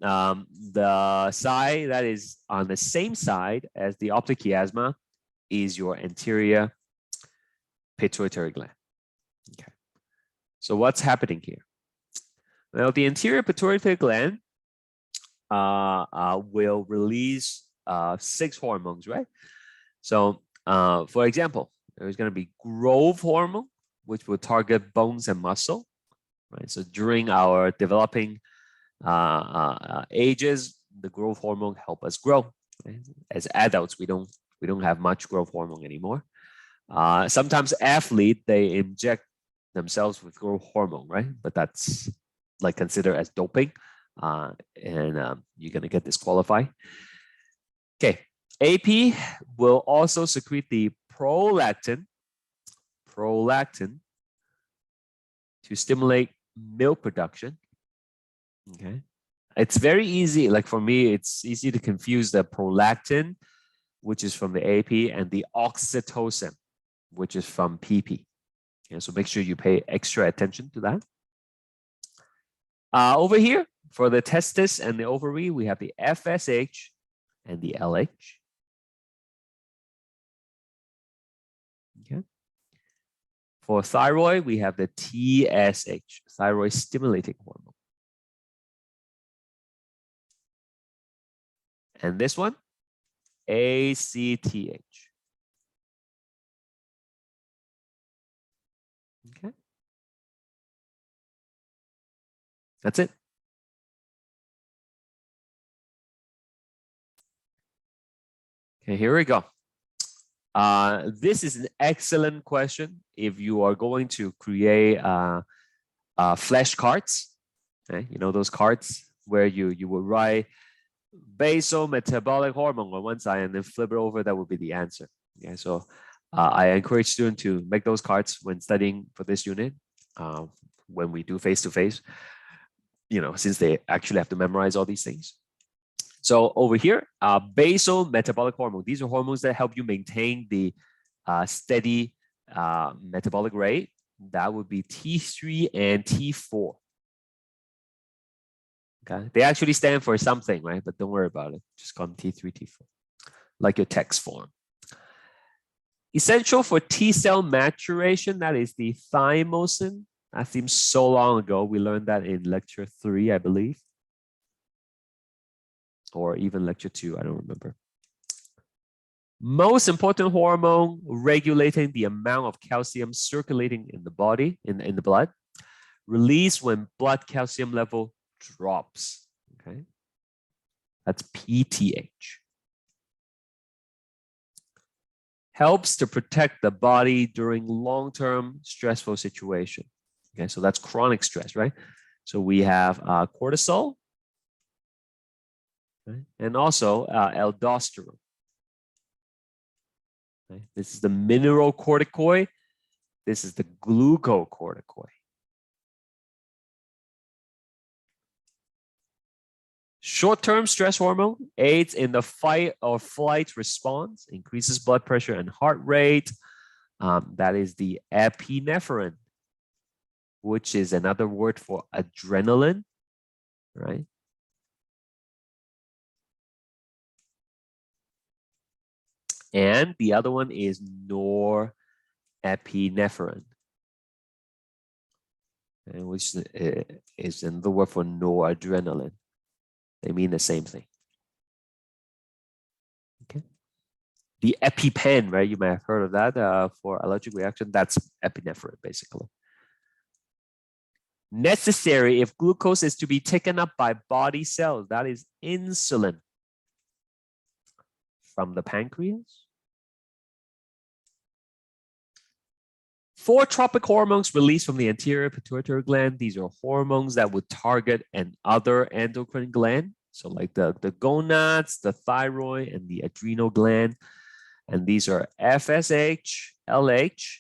The side that is on the same side as the optic chiasma is your anterior pituitary gland. Okay, so what's happening here? Well, the anterior pituitary gland will release 6 hormones, right? So for example, there's going to be growth hormone, which will target bones and muscle, right? So during our developing ages, the growth hormone help us grow. Right? As adults, we don't have much growth hormone anymore. Sometimes athletes, they inject themselves with growth hormone, right? But that's like considered as doping, and you're gonna get disqualified. Okay, AP will also secrete the prolactin to stimulate milk production. Okay, it's very easy. Like for me, it's easy to confuse the prolactin, which is from the AP, and the oxytocin, which is from PP. Okay, so make sure you pay extra attention to that. Over here, for the testis and the ovary, we have the FSH and the LH. Okay. For thyroid, we have the TSH, thyroid stimulating hormone. And this one, ACTH. Okay. That's it. Okay, here we go. This is an excellent question if you are going to create flashcards. Okay? You know those cards where you will write basal metabolic hormone on one side and then flip it over, that would be the answer. Okay, so I encourage students to make those cards when studying for this unit, when we do face-to-face, you know, since they actually have to memorize all these things. So over here, basal metabolic hormone. These are hormones that help you maintain the steady metabolic rate. That would be T3 and T4. Okay, they actually stand for something, right? But don't worry about it. Just call them T3, T4, like your text form. Essential for T cell maturation, that is the thymosin. That seems so long ago. We learned that in lecture 3, I believe. Or even lecture 2, I don't remember. Most important hormone regulating the amount of calcium circulating in the body, in the blood, released when blood calcium level drops. Okay, that's PTH. Helps to protect the body during long-term stressful situation. Okay, so that's chronic stress, right? So we have cortisol, right? And also aldosterone. Okay? This is the mineralocorticoid. This is the glucocorticoid. Short-term stress hormone aids in the fight or flight response, increases blood pressure and heart rate. That is the epinephrine, which is another word for adrenaline, right? And the other one is norepinephrine, which is another word for noradrenaline. They mean the same thing. Okay. The EpiPen, right? You may have heard of that for allergic reaction. That's epinephrine, basically. Necessary if glucose is to be taken up by body cells. That is insulin from the pancreas. 4 tropic hormones released from the anterior pituitary gland. These are hormones that would target another endocrine gland. So like the gonads, the thyroid, and the adrenal gland. And these are FSH, LH,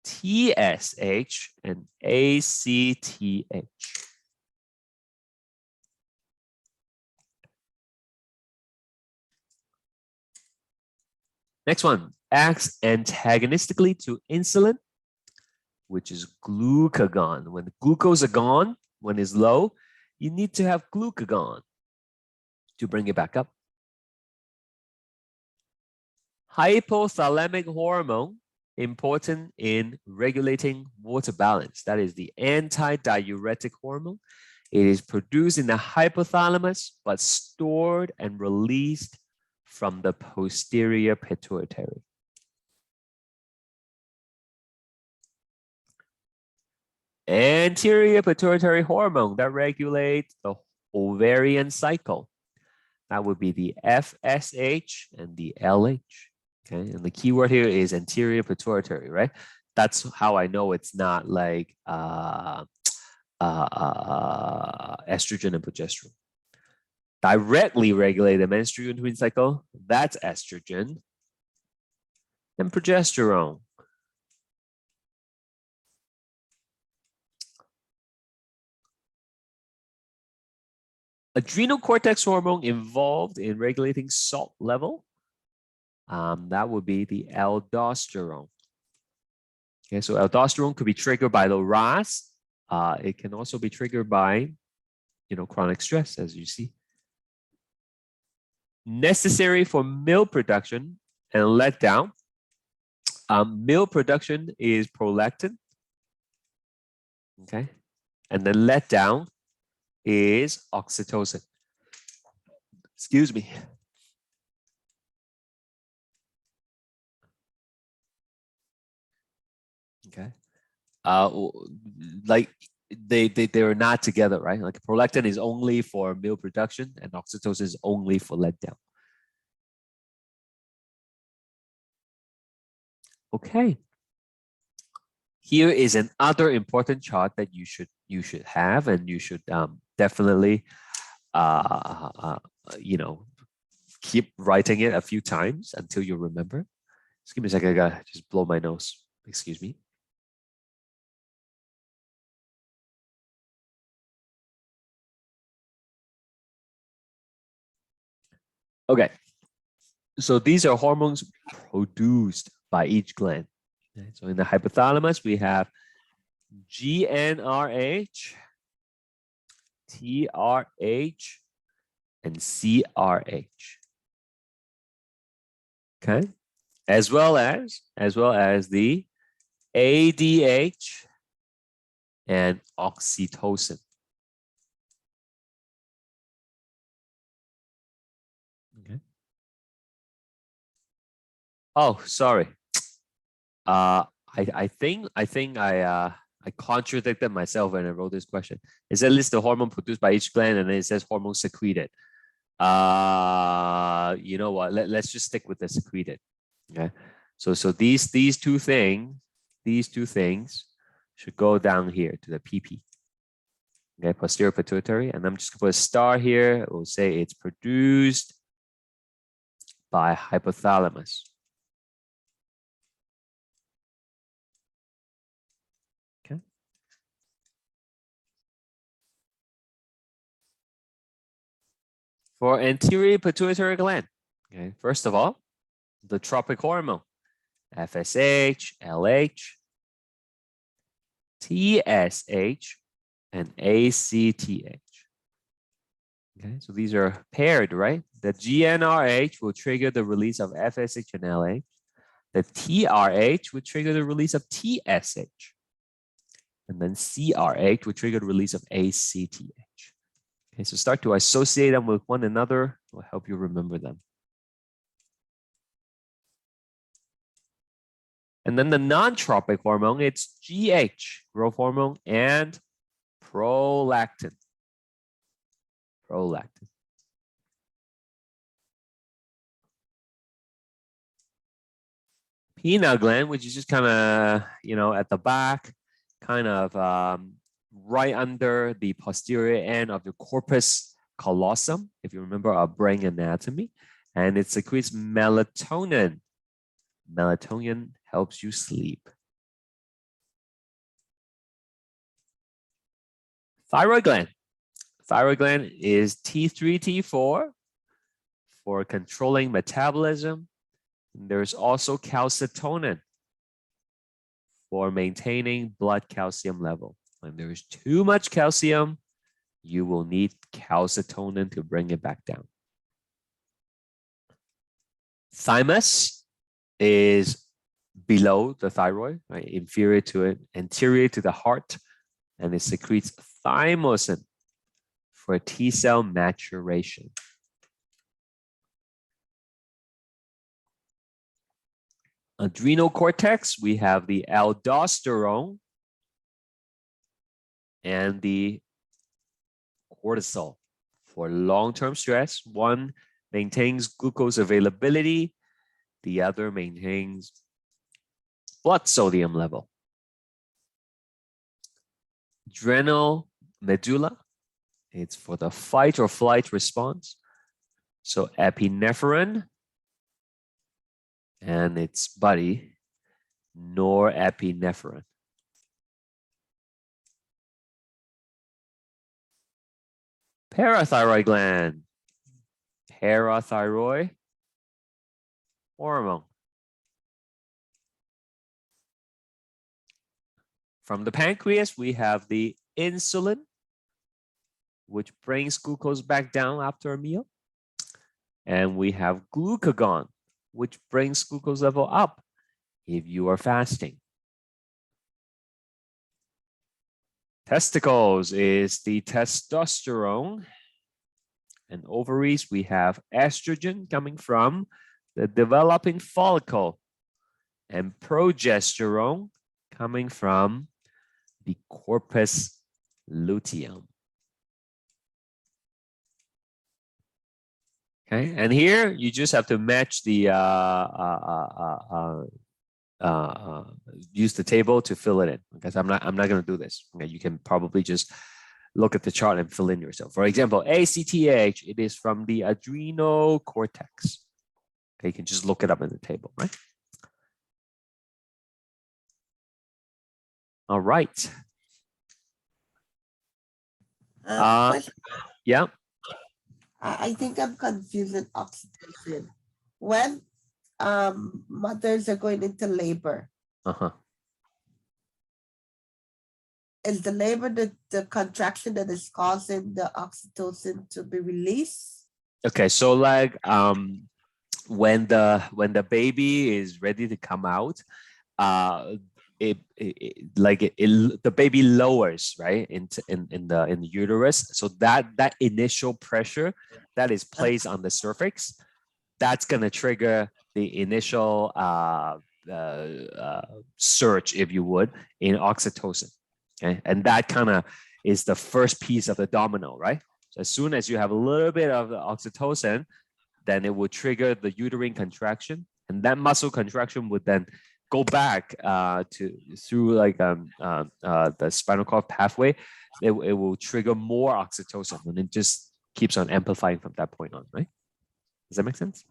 TSH, and ACTH. Next one, acts antagonistically to insulin, which is glucagon. When the glucose is gone, when it's low, you need to have glucagon to bring it back up. Hypothalamic hormone, important in regulating water balance. That is the anti-diuretic hormone. It is produced in the hypothalamus, but stored and released from the posterior pituitary. Anterior pituitary hormone that regulates the ovarian cycle. That would be the FSH and the LH. Okay, and the key word here is anterior pituitary, right? That's how I know it's not like estrogen and progesterone. Directly regulate the menstrual and tween cycle, that's estrogen and progesterone. Adrenal cortex hormone involved in regulating salt level, that would be the aldosterone. Okay, so aldosterone could be triggered by the RAS. It can also be triggered by, chronic stress, as you see. Necessary for milk production and letdown. Milk production is prolactin. Okay, and then letdown is oxytocin. Excuse me. Okay. Like they're not together, right? Like prolactin is only for milk production and oxytocin is only for letdown. Okay. Here is another important chart that you should have, and you should definitely keep writing it a few times until you remember. Just give me a second. I gotta just blow my nose. Excuse me. Okay. So these are hormones produced by each gland. Okay. So in the hypothalamus, we have GnRH, TRH, and CRH. Okay. As well as the ADH and oxytocin. Okay. Oh, sorry. I think I contradicted myself when I wrote this question. It said list the hormone produced by each gland, and then it says hormone secreted. You know what? Let's just stick with the secreted. Okay. So these two things should go down here to the PP. Okay, posterior pituitary, and I'm just gonna put a star here. We'll say it's produced by hypothalamus. Okay. For anterior pituitary gland, okay, first of all, the tropic hormone, FSH, LH, TSH, and ACTH. Okay, so these are paired, right? The GnRH will trigger the release of FSH and LH. The TRH will trigger the release of TSH. And then CRH will trigger the release of ACTH. Okay, so start to associate them with one another. It will help you remember them. And then the non-tropic hormone, it's GH, growth hormone, and prolactin. Prolactin. Pineal gland, which is just kind of, at the back, kind of right under the posterior end of the corpus callosum, if you remember our brain anatomy, and it secretes melatonin. Melatonin helps you sleep. Thyroid gland. Thyroid gland is T3, T4 for controlling metabolism. And there's also calcitonin for maintaining blood calcium level. When there is too much calcium, you will need calcitonin to bring it back down. Thymus is below the thyroid, right? Inferior to it, anterior to the heart, and it secretes thymosin. for T cell maturation. Adrenal cortex, we have the aldosterone and the cortisol. For long-term stress, one maintains glucose availability, the other maintains blood sodium level. Adrenal medulla, it's for the fight or flight response. So epinephrine and its buddy, norepinephrine. Parathyroid gland, parathyroid hormone. From the pancreas, we have the insulin, which brings glucose back down after a meal. And we have glucagon, which brings glucose level up if you are fasting. Testicles is the testosterone. And ovaries, we have estrogen coming from the developing follicle and progesterone coming from the corpus luteum. Okay, and here you just have to match the use the table to fill it in, because I'm not going to do this. Okay, you can probably just look at the chart and fill in yourself. For example, ACTH, it is from the adrenal cortex. Okay, you can just look it up in the table, right? All right. Yeah. I think I'm confused with oxytocin. When mothers are going into labor, is the labor the contraction that is causing the oxytocin to be released? Okay, so like when the baby is ready to come out, the baby lowers, right, in the uterus. So that initial pressure that is placed on the cervix, that's gonna trigger the initial surge, if you would, in oxytocin. Okay, and that kind of is the first piece of the domino, right? So as soon as you have a little bit of the oxytocin, then it will trigger the uterine contraction, and that muscle contraction would then go back through like the spinal cord pathway. It will trigger more oxytocin, and it just keeps on amplifying from that point on, right? Does that make sense?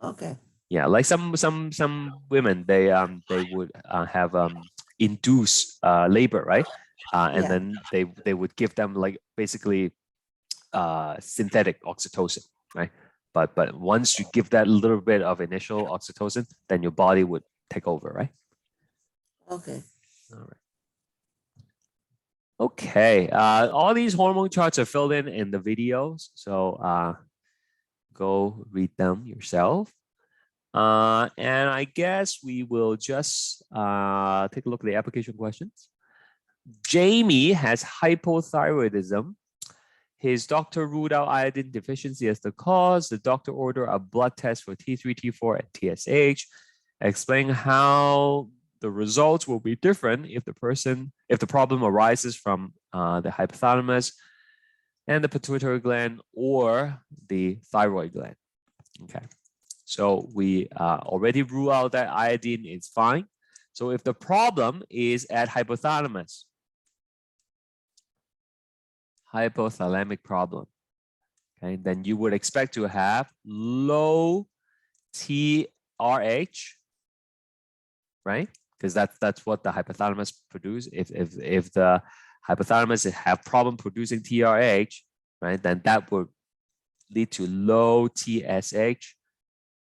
Okay. Yeah, like some women, they would have induced labor, right? And then they would give them like basically synthetic oxytocin, right? But once you give that little bit of initial oxytocin, then your body would take over, right? Okay. All right. Okay. All these hormone charts are filled in the videos, so go read them yourself. And I guess we will just take a look at the application questions. Jamie has hypothyroidism. His doctor ruled out iodine deficiency as the cause. The doctor ordered a blood test for T3, T4, and TSH. Explain how the results will be different if the problem arises from the hypothalamus and the pituitary gland or the thyroid gland. Okay, so we already rule out that iodine is fine. So if the problem is at hypothalamus, hypothalamic problem, okay, then you would expect to have low TRH, right? Because that's what the hypothalamus produce. If the hypothalamus have problem producing TRH, right, then that would lead to low TSH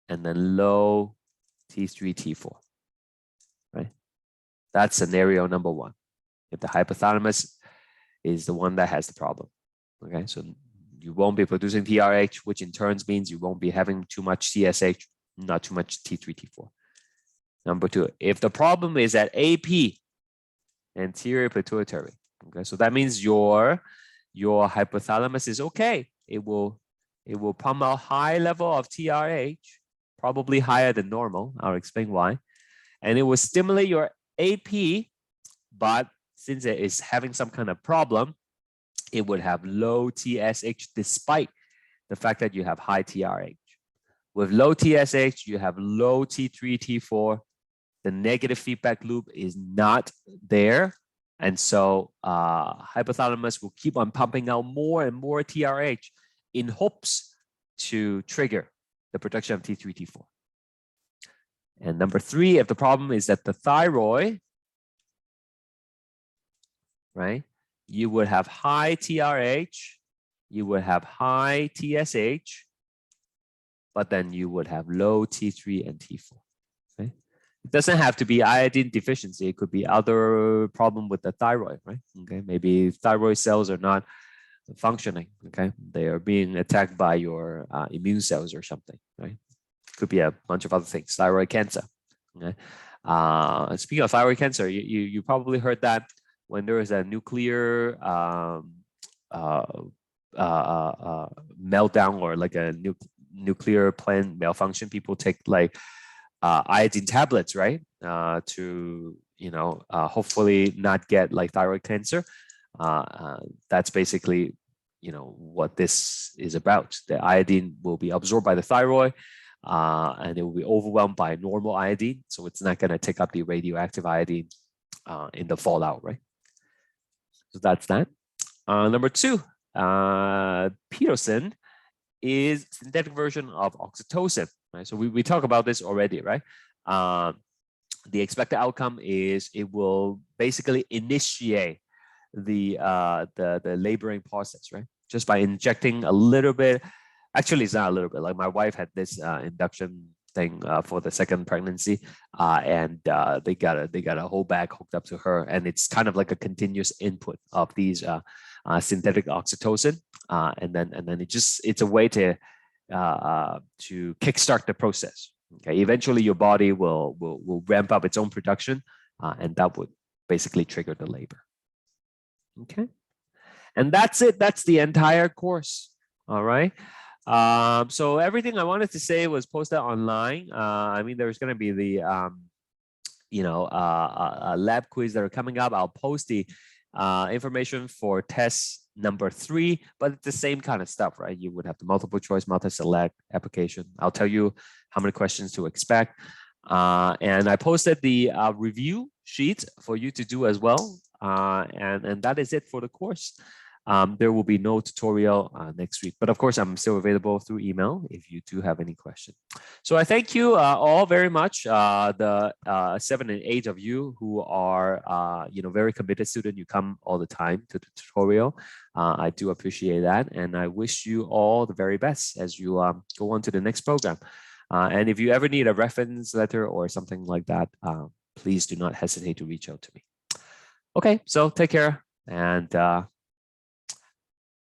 and then low T3, T4, right? That's scenario number one. If the hypothalamus is the one that has the problem, okay? So you won't be producing TRH, which in turn means you won't be having too much TSH, not too much T3, T4. Number two, if the problem is at AP, anterior pituitary, okay? So that means your your hypothalamus is okay. It will pump out high level of TRH, probably higher than normal. I'll explain why. And it will stimulate your AP, but since it is having some kind of problem, it would have low TSH despite the fact that you have high TRH. With low TSH, you have low T3, T4. The negative feedback loop is not there. And so hypothalamus will keep on pumping out more and more TRH in hopes to trigger the production of T3, T4. And number 3, if the problem is that the thyroid, right, you would have high TRH, you would have high TSH, but then you would have low T3 and T4. Okay? It doesn't have to be iodine deficiency. It could be other problem with the thyroid, right? Okay, maybe thyroid cells are not functioning. Okay, they are being attacked by your immune cells or something, right? Could be a bunch of other things. Thyroid cancer. Okay. Speaking of thyroid cancer, you probably heard that when there is a nuclear meltdown or like a nuclear plant malfunction, people take like iodine tablets, right? To hopefully not get like thyroid cancer. That's basically what this is about. The iodine will be absorbed by the thyroid, and it will be overwhelmed by normal iodine, so it's not going to take up the radioactive iodine in the fallout, right? So that's that. Number 2, pitocin is synthetic version of oxytocin, right? So we talked about this already, right? The expected outcome is it will basically initiate the laboring process, right? Just by injecting a little bit. Actually, it's not a little bit. Like my wife had this induction thing for the second pregnancy, and they got a whole bag hooked up to her, and it's kind of like a continuous input of these synthetic oxytocin, and then it's a way to kickstart the process. Okay, eventually your body will ramp up its own production, and that would basically trigger the labor. Okay, and that's it. That's the entire course. All right. So everything I wanted to say was posted online. I mean, there's going to be the lab quiz that are coming up. I'll post the information for test number 3, but it's the same kind of stuff, right? You would have the multiple choice, multi-select application. I'll tell you how many questions to expect. And I posted the review sheet for you to do as well. And that is it for the course. There will be no tutorial next week, but of course I'm still available through email if you do have any question. So I thank you all very much. The 7 and 8 of you who are very committed student, you come all the time to the tutorial. I do appreciate that, and I wish you all the very best as you go on to the next program. And if you ever need a reference letter or something like that, please do not hesitate to reach out to me. Okay, so take care and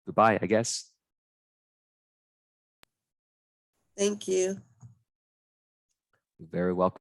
goodbye, I guess. Thank you. You're very welcome.